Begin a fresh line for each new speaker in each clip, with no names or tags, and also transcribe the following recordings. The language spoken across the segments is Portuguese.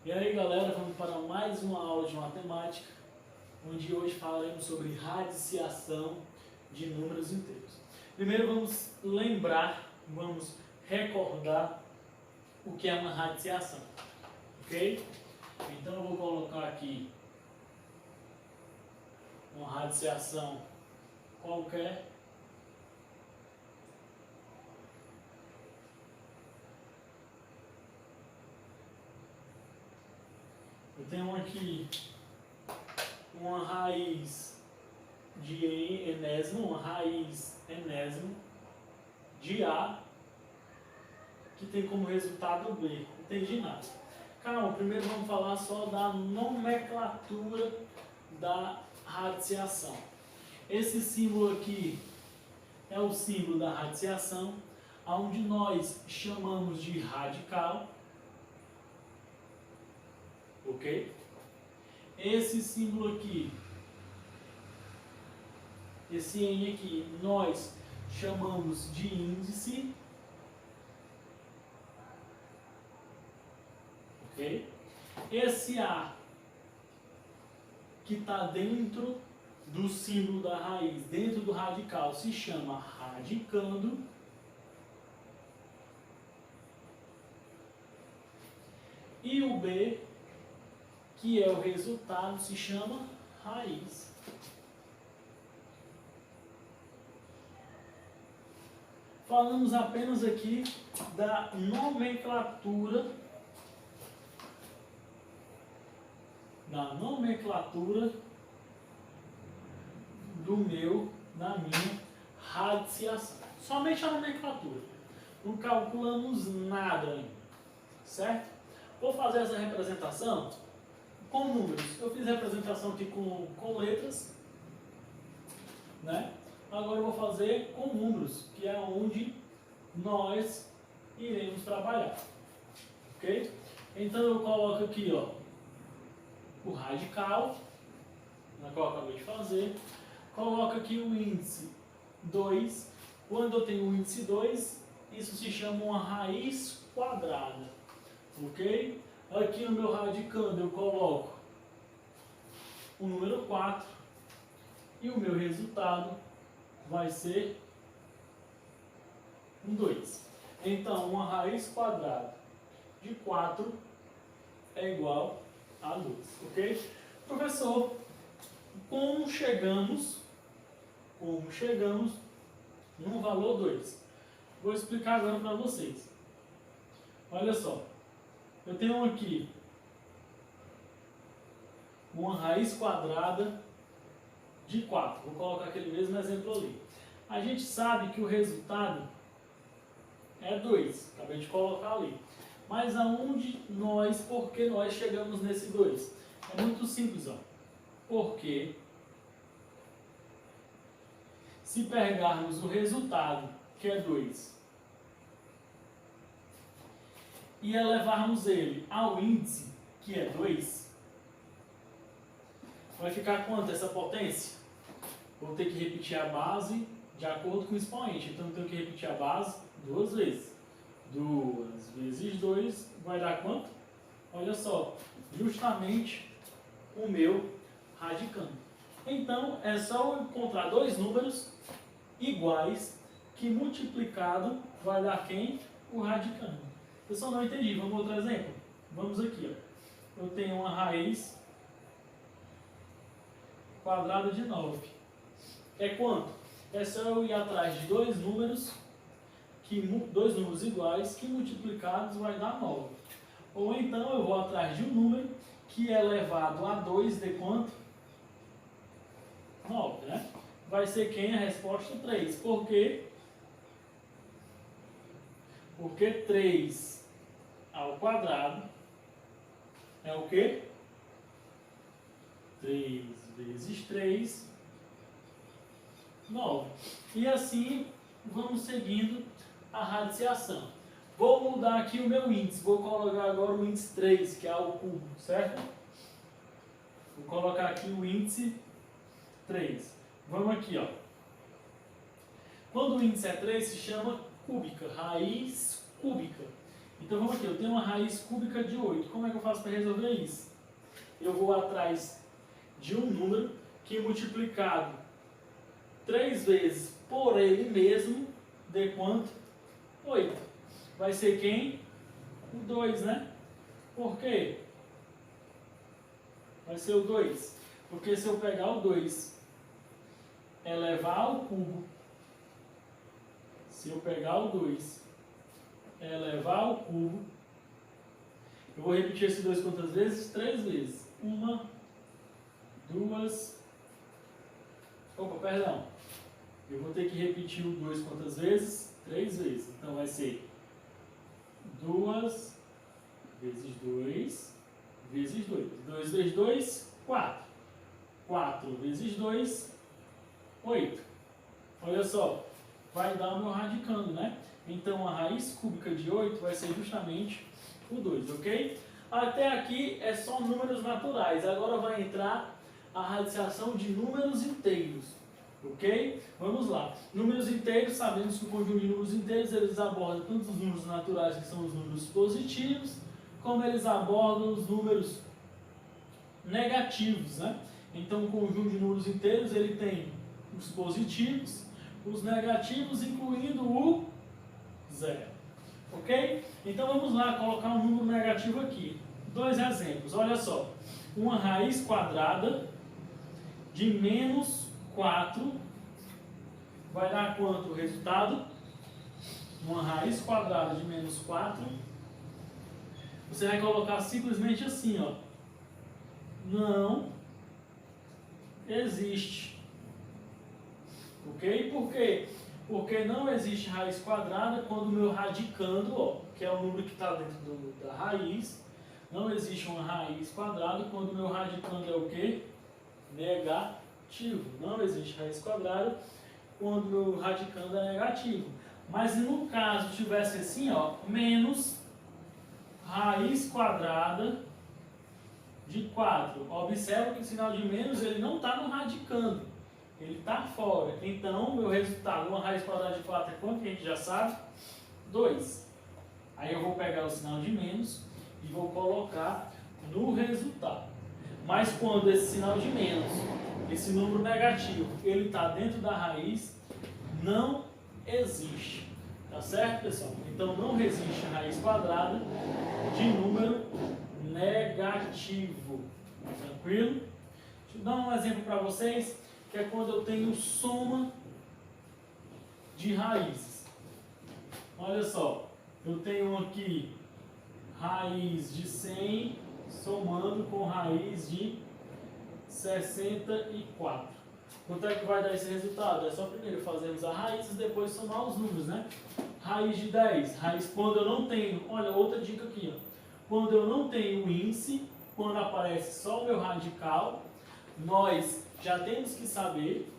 E aí galera, vamos para mais uma aula de matemática, onde hoje falaremos sobre radiciação de números inteiros. Primeiro vamos recordar o que é uma radiciação, ok? Então eu vou colocar aqui uma radiciação qualquer. Eu tenho aqui uma raiz de enésimo, uma raiz enésimo de A, que tem como resultado B. Não entendi nada. Calma, primeiro vamos falar só da nomenclatura da radiciação. Esse símbolo aqui é o símbolo da radiciação, onde nós chamamos de radical. Ok? Esse símbolo aqui, esse N aqui, nós chamamos de índice. Ok? Esse A que está dentro do símbolo da raiz, dentro do radical, se chama radicando. E o B, que é o resultado, se chama raiz. Falamos apenas aqui da nomenclatura da minha radiciação. Somente a nomenclatura. Não calculamos nada ainda, certo? Vou fazer essa representação com números. Eu fiz a representação aqui com letras, né? Agora eu vou fazer com números, que é onde nós iremos trabalhar, ok? Então eu coloco aqui, ó, o radical, na qual eu acabei de fazer. Coloco aqui o índice 2. Quando eu tenho o índice 2, isso se chama uma raiz quadrada, ok? Aqui no meu radicando eu coloco o número 4 e o meu resultado vai ser um 2. Então, uma raiz quadrada de 4 é igual a 2, ok? Professor, como chegamos no valor 2? Vou explicar agora para vocês. Olha só. Eu tenho aqui uma raiz quadrada de 4. Vou colocar aquele mesmo exemplo ali. A gente sabe que o resultado é 2. Acabei de colocar ali. Mas por que nós chegamos nesse 2? É muito simples, ó. Porque se pegarmos o resultado, que é 2, e elevarmos ele ao índice, que é 2, vai ficar quanto essa potência? Vou ter que repetir a base de acordo com o expoente. Então eu tenho que repetir a base 2 vezes. 2 vezes 2 vai dar quanto? Olha só, justamente o meu radicando. Então é só eu encontrar dois números iguais que multiplicado vai dar quem? O radicando. Pessoal, não entendi. Vamos outro exemplo? Vamos aqui, ó. Eu tenho uma raiz quadrada de 9. É quanto? É só eu ir atrás de dois números iguais que multiplicados vai dar 9. Ou então eu vou atrás de um número que é elevado a 2 de quanto? 9, né? Vai ser quem? A resposta 3. Por quê? Porque 3 ao quadrado é o quê? 3 vezes 3, 9. E assim vamos seguindo a radiciação. Vou mudar aqui o meu índice. Vou colocar agora o índice 3, que é ao cubo, certo? Vou colocar aqui o índice 3. Vamos aqui, ó. Quando o índice é 3, se chama cúbica, raiz cúbica. Então vamos aqui, eu tenho uma raiz cúbica de 8. Como é que eu faço para resolver isso? Eu vou atrás de um número que multiplicado 3 vezes por ele mesmo dê quanto? 8. Vai ser quem? O 2, né? Por quê? Vai ser o 2. Porque se eu pegar o 2 elevar ao cubo, se eu pegar o 2 elevar ao cubo, eu vou repetir esse 2 quantas vezes? 3 vezes. 1, 2. Opa, perdão. Eu vou ter que repetir o 2 quantas vezes? 3 vezes. Então vai ser 2 vezes 2 vezes 2. 2 vezes 2, 4. 4 vezes 2, 8. Olha só, vai dar o meu radicando, né? Então a raiz cúbica de 8 vai ser justamente o 2, ok? Até aqui é só números naturais. Agora vai entrar a radiciação de números inteiros, ok? Vamos lá. Números inteiros, sabemos que o conjunto de números inteiros eles abordam tanto os números naturais, que são os números positivos, como eles abordam os números negativos, né? Então o conjunto de números inteiros ele tem os positivos, os negativos, incluindo o zero. Ok? Então vamos lá colocar um número negativo aqui. 2 exemplos. Olha só. Uma raiz quadrada de menos 4 vai dar quanto o resultado? Uma raiz quadrada de menos 4. Você vai colocar simplesmente assim, ó. Não existe. Ok? Por quê? Porque não existe raiz quadrada quando o meu radicando, ó, que é o número que está dentro da raiz, não existe uma raiz quadrada quando o meu radicando é o quê? Negativo. Não existe raiz quadrada quando o meu radicando é negativo. Mas no caso tivesse assim, ó, menos raiz quadrada de 4. Observa que o sinal de menos ele não está no radicando. Ele está fora. Então, meu resultado, uma raiz quadrada de 4 é quanto que a gente já sabe? 2. Aí eu vou pegar o sinal de menos e vou colocar no resultado. Mas quando esse sinal de menos, esse número negativo, ele está dentro da raiz, não existe. Tá certo, pessoal? Então, não existe raiz quadrada de número negativo. Tranquilo? Deixa eu dar um exemplo para vocês, que é quando eu tenho soma de raízes. Olha só, eu tenho aqui raiz de 100 somando com raiz de 64. Quanto é que vai dar esse resultado? É só primeiro fazermos a raiz e depois somar os números, né? Raiz de 10, raiz quando eu não tenho, olha, outra dica aqui, ó. Quando eu não tenho índice, quando aparece só o meu radical, nós já temos que saber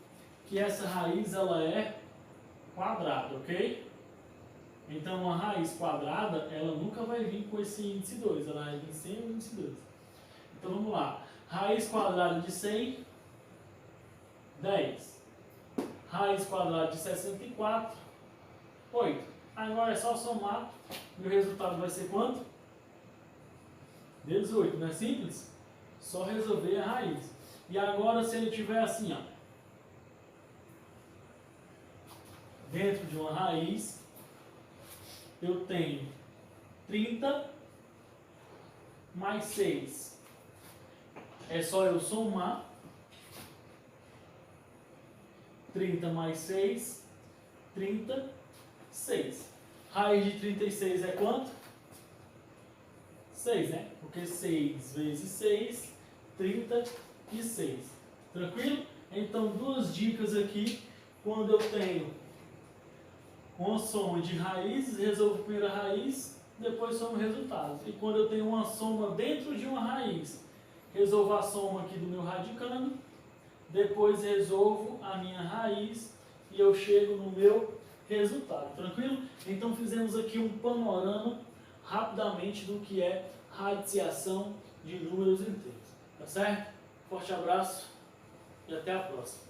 que essa raiz ela é quadrada, ok? Então uma raiz quadrada, ela nunca vai vir com esse índice 2, ela vai vir sem o índice 2. Então vamos lá, raiz quadrada de 100, 10. Raiz quadrada de 64, 8. Agora é só somar e o resultado vai ser quanto? 18, não é simples? Só resolver a raiz. E agora se ele tiver assim, ó, dentro de uma raiz, eu tenho 30 mais 6. É só eu somar. 30 mais 6, 36. Raiz de 36 é quanto? 6, né? Porque 6 vezes 6, 36. Tranquilo? Então, duas dicas aqui. Quando eu tenho uma soma de raízes, resolvo a primeira raiz, depois somo resultados. E quando eu tenho uma soma dentro de uma raiz, resolvo a soma aqui do meu radicando, depois resolvo a minha raiz e eu chego no meu resultado. Tranquilo? Então fizemos aqui um panorama rapidamente do que é radiciação de números inteiros. Tá certo? Forte abraço e até a próxima.